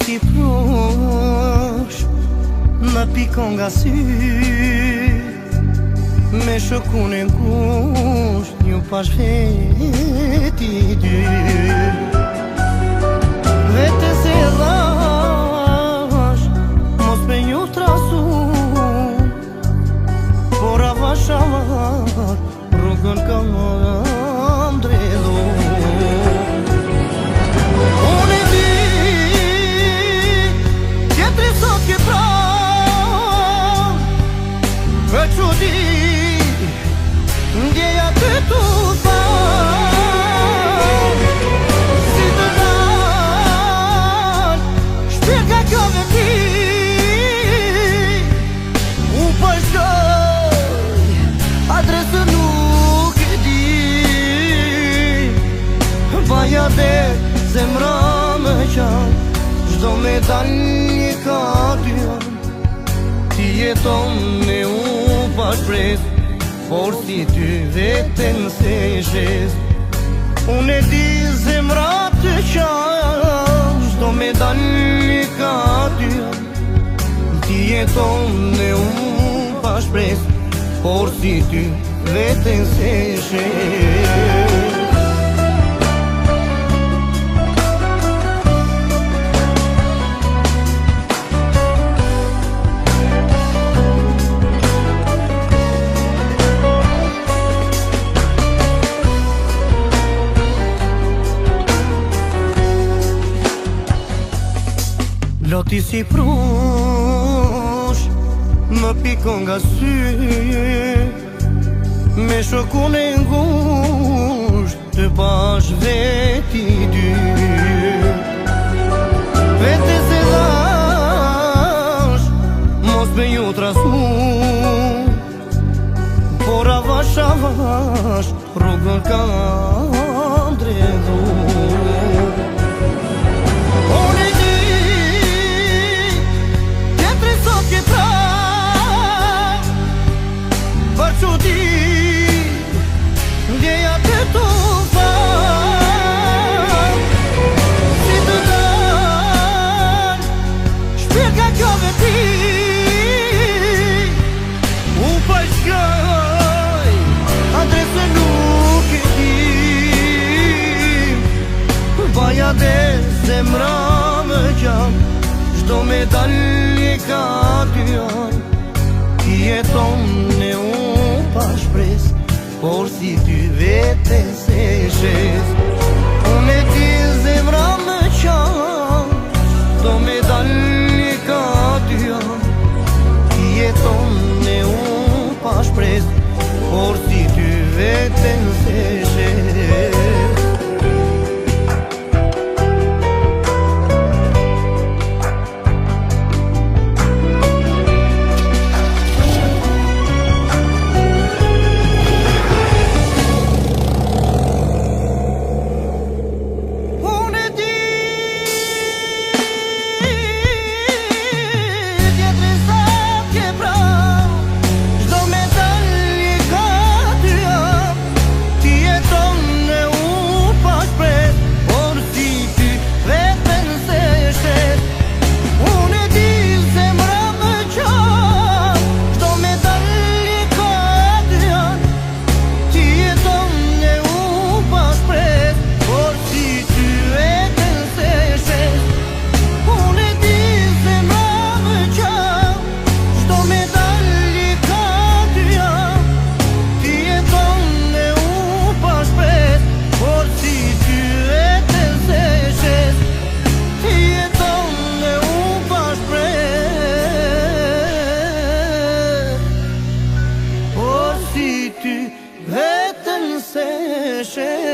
si prush më pikon nga sy, me shokun e ngusht një pash veti dy. Vete se dhash mos me ju trasu, por avash avar rrugën kam drejtu. Unë e di tjetri sot ke pra, veç u di ndjeja të tu tha. Si të dal shpirka kjo veti, u pashkoj adresën nuk e di. Vaja dhe zemra më qan, çdo me dal një ka dy an. Ti jeton me u pa shpres, por si ty veten se shes. Unë e di zemra të qan, çdo me dal një ka dy an. Ti jeton me u pa shpres, por si ty veten se shes. Loti si prush më pikon nga sy, me shokun e ngusht të bash veti dy. Vete se dhash mos me ju trasu, por avash avash rrugën kam drejtu. Ndjeja të tu tha, si të dal shpirka kjo veti, u pashkoj adresën nuk e di. Vaja dhe zemra më qan, çdo me dal një ka dy an. Ti jeton e u pa shpres, por si ty vete se shes. Unë e ti zemra më qan, do me dal një ka dy an. Ti jeton e unë pa shpres, por si ty vete se shes. Vetën se shes.